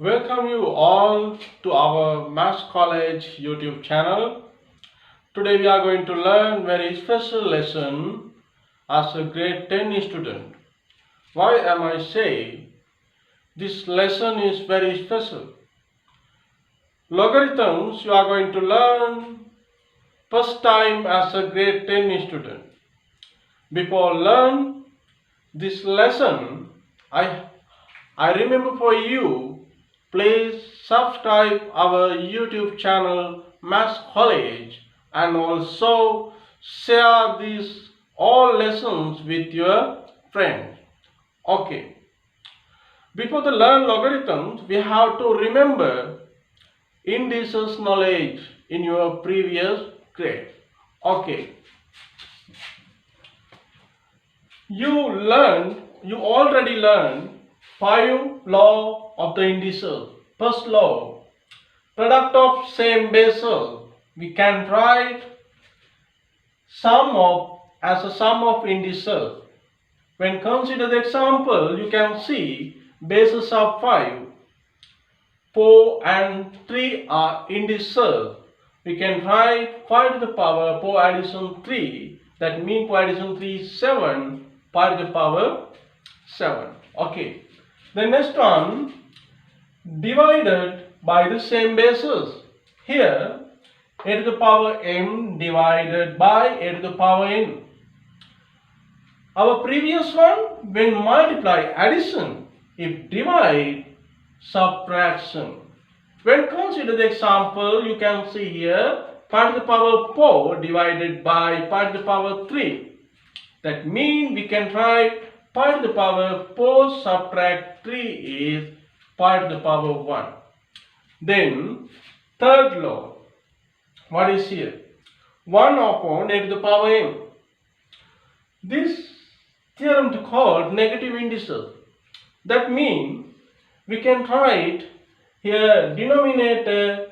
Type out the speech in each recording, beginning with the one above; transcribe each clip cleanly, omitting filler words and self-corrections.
Welcome you all to our Maths College YouTube channel. Today we are going to learn very special lesson as a grade 10 student. Why am I saying this lesson is very special? Logarithms you are going to learn first time as a grade 10 student. Before learn this lesson, I remember for you, please subscribe our YouTube channel Maths College and also share these all lessons with your friends. Okay. Before to learn logarithms, we have to remember indices knowledge in your previous grade. Okay. You already learned 5 law of the indices. First law, product of same bases. We can write as a sum of indices. When consider the example, you can see bases of 5, 4 and 3 are indices. We can write 5 to the power 4 addition 3. That means 4 addition 3 is 7. 5 to the power 7. Okay. The next one, divided by the same bases. Here, a to the power m divided by a to the power n. Our previous one, when multiply addition, if divide subtraction. When consider the example, you can see here 5 to the power 4 divided by 5 to the power 3. That means we can write 5 to the power 4 subtract 3 is 5 to the power 1. Then third law, what is here? 1 upon a to the power m. This theorem is called negative indices. That means we can write here denominator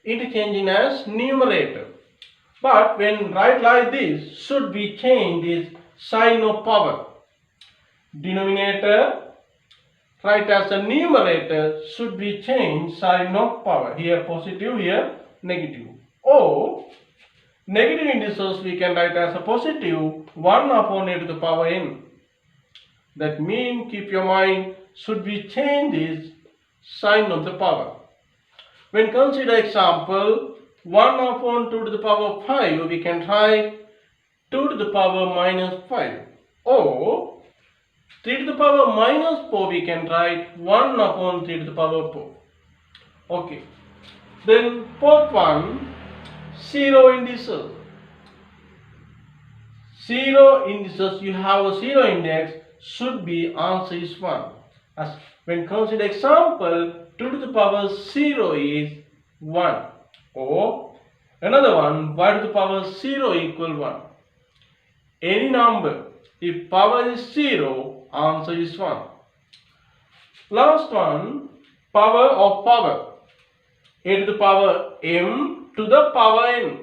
interchanging as numerator. But when write like this, should be changed is sign of power. Denominator write as a numerator should be changed sign of power. Here positive, here negative. Or negative indices we can write as a positive 1 upon a to the power n. That means keep your mind should be changed is sign of the power. When consider example 1 upon 2 to the power 5, we can write 2 to the power minus 5. Or 3 to the power minus 4, we can write 1 upon 3 to the power 4. Okay. Then fourth one, 0 indices. 0 indices, you have a 0 index, should be answer is 1. As when consider example, 2 to the power 0 is 1. Or another one, y to the power 0 equal 1. Any number, if power is 0, answer is 1. Last one, power of power. A to the power m to the power n.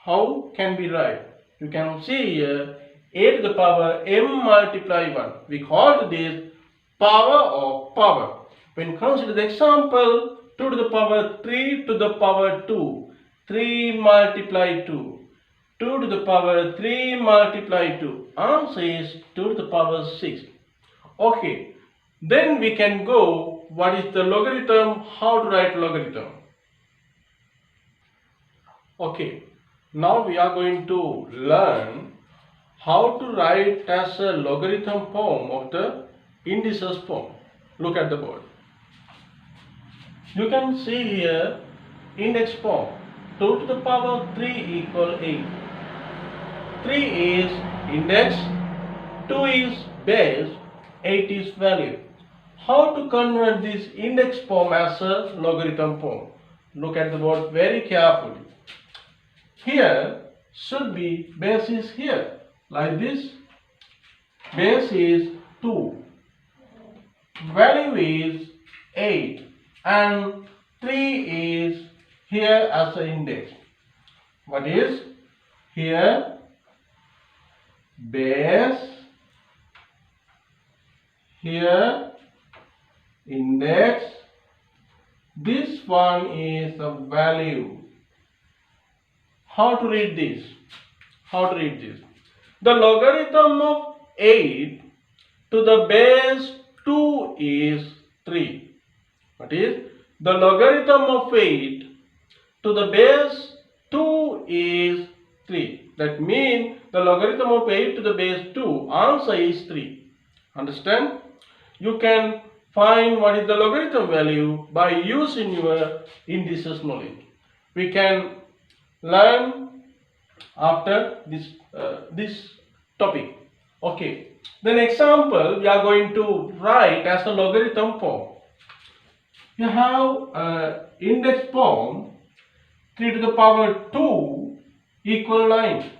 How can we write? You can see here a to the power m multiply 1. We call this power of power. When consider the example, 2 to the power 3 to the power 2. 3 multiply 2. 2 to the power 3 multiply 2. Answer is 2 to the power 6. Okay. Then we can go, what is the logarithm? How to write logarithm? Okay. Now we are going to learn how to write as a logarithm form of the indices form. Look at the board. You can see here index form 2 to the power 3 equal 8. 3 is index, 2 is base, 8 is value. How to convert this index form as a logarithm form? Look at the board very carefully. Here should be base is here like this. Base is 2. Value is 8. And 3 is here as an index. What is here? Base, here index, this one is a value. How to read this? How to read this? The logarithm of 8 to the base 2 is 3. What is? The logarithm of 8 to the base 2 is 3. That means the logarithm of 8 to the base 2, answer is 3. Understand? You can find what is the logarithm value by using your indices knowledge. We can learn after this topic. Okay. Then example we are going to write as a logarithm form. You have index form 3 to the power 2 equal 9.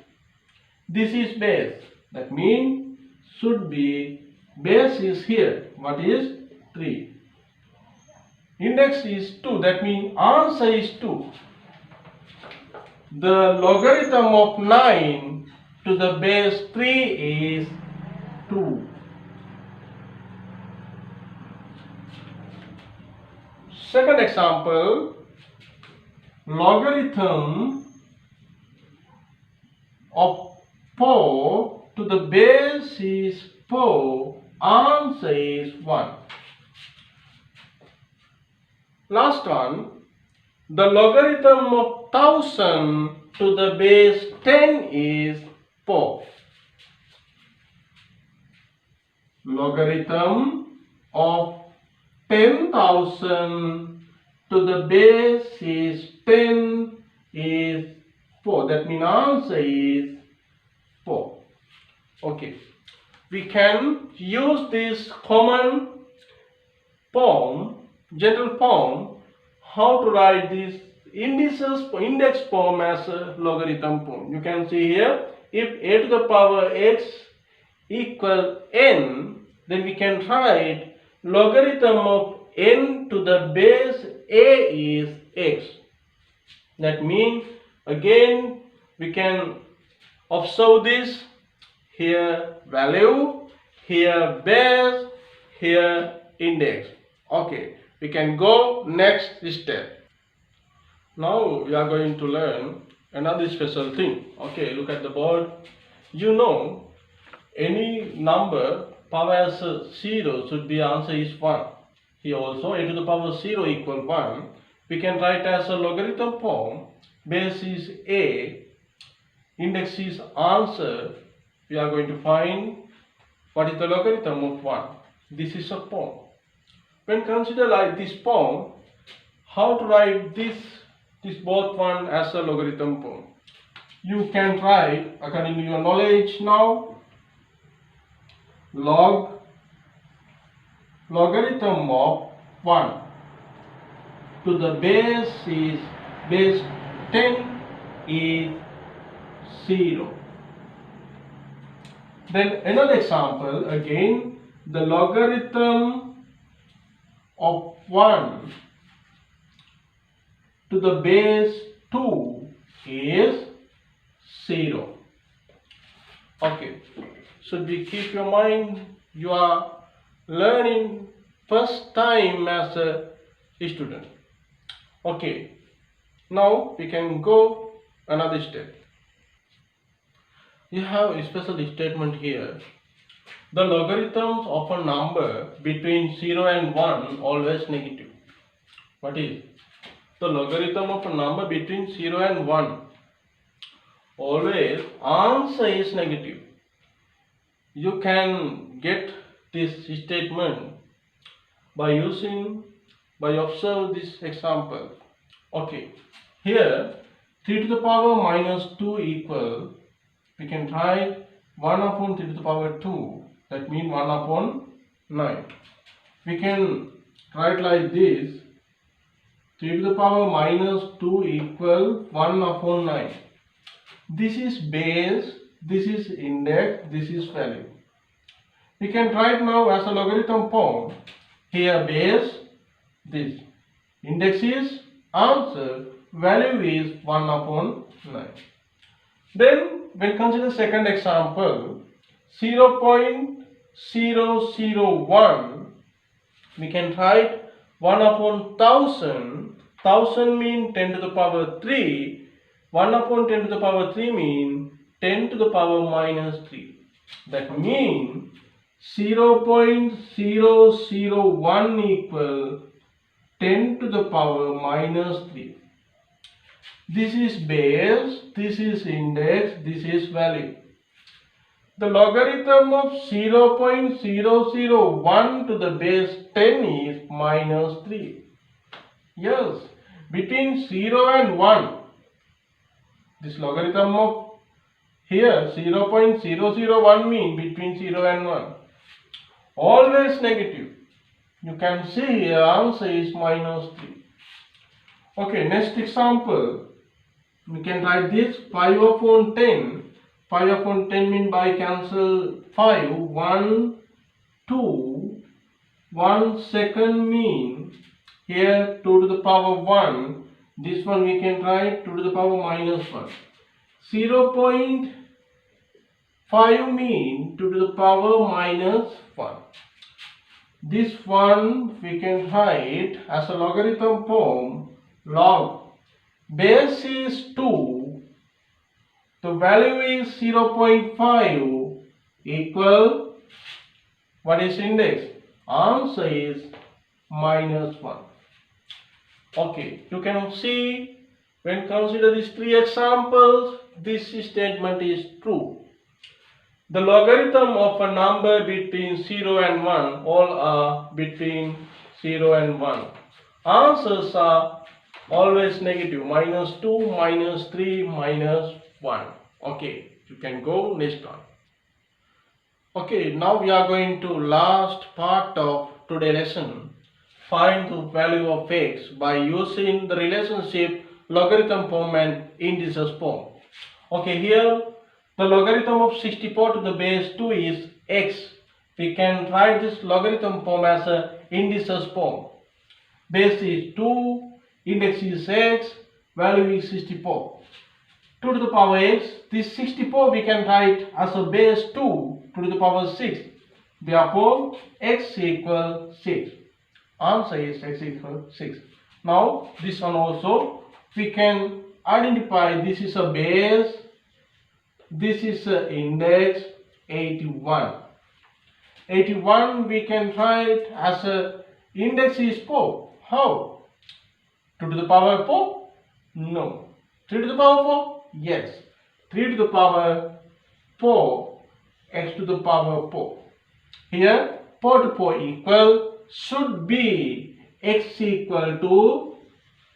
This is base. That means should be base is here. What is 3? Index is 2. That means answer is 2. The logarithm of 9 to the base 3 is 2. Second example, logarithm of 4 to the base is 4, answer is 1. Last one, the logarithm of 1000 to the base 10 is 4. Logarithm of 10,000 to the base is 10 is 4. That means answer is 4. Okay. We can use this common form, general form, how to write this index form as a logarithm form. You can see here, if a to the power x equal n, then we can write logarithm of n to the base a is x. That means again we can observe this, here value, here base, here index. Okay, we can go next step. Now we are going to learn another special thing. Okay, look at the board. You know, any number power as 0 should be answer is 1. Here also a to the power 0 equal 1. We can write as a logarithm form. Base is a, index is answer. We are going to find what is the logarithm of 1. This is a form. When consider like this form, how to write this both one as a logarithm form? You can write according to your knowledge now. Logarithm of 1 to the base is base 10 is 0. Then another example, again the logarithm of 1 to the base 2 is 0. Okay, should we keep your mind, you are learning first time as a student. Okay, now we can go another step. You have a special statement here. The logarithms of a number between 0 and 1 always negative. What is? The logarithm of a number between 0 and 1 always answer is negative. You can get this statement by observe this example. Okay, here 3 to the power minus 2 equal, we can write 1 upon 3 to the power 2, that means 1 upon 9. We can write like this, 3 to the power minus 2 equal 1 upon 9. This is base, this is index, this is value. We can write now as a logarithm form. Here base, this. Index is answer, value is 1 upon 9. Then we'll consider second example, 0.001 we can write 1 upon 1000. 1000 mean 10 to the power 3. 1 upon 10 to the power 3 mean 10 to the power minus 3. That means 0.001 equal 10 to the power minus 3. This is base, this is index, this is value. The logarithm of 0.001 to the base 10 is minus 3. Yes, between 0 and 1, this logarithm of here 0.001 mean between 0 and 1. Always negative. You can see here answer is minus 3. Okay, next example. We can write this 5 upon 10. 5 upon 10 mean by cancel 5. 1, 2, 1 second mean here 2 to the power 1. This one we can write 2 to the power minus 1. 0.5 mean 2 to the power minus 1. This one we can write as a logarithm form log. Base is 2, the value is 0.5 equal, what is index? Answer is minus 1. Okay, you can see when consider these three examples, this statement is true. The logarithm of a number between 0 and 1, all are between 0 and 1. Answers are always negative, minus 2, minus 3, minus 1. Okay, you can go next one. Okay, now we are going to last part of today's lesson. Find the value of x by using the relationship logarithm form and indices form. Okay, here the logarithm of 64 to the base 2 is x. We can write this logarithm form as a indices form. Base is 2, index is x, value is 64. 2 to the power x, this 64 we can write as a base 2 to the power 6. Therefore, x equals 6. Answer is x equals 6. Now, this one also we can identify this is a base, this is a index 81. 81 we can write as a index is 4. How? 2 to the power 4? No. 3 to the power 4? Yes. 3 to the power 4, x to the power 4. Here 4 to 4 equal should be x equal to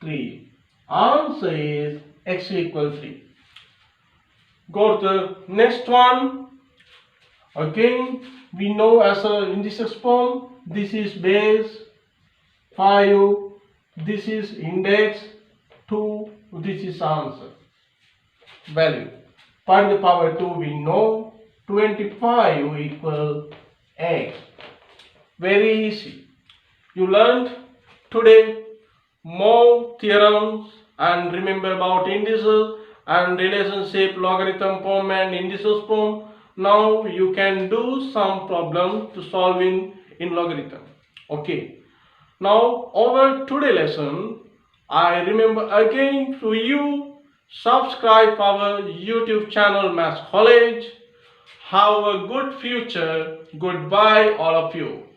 3. Answer is x equal 3. Go to the next one. Again, we know as a indices form, this is base 5, this is index 2, this is answer. Value. 5 to the power 2 we know, 25 equal x. Very easy. You learned today more theorems and remember about indices and relationship logarithm form and indices form. Now you can do some problem to solving in logarithm. Okay. Now over today lesson, I remember again to you subscribe our YouTube channel Maths College. Have a good future. Goodbye all of you.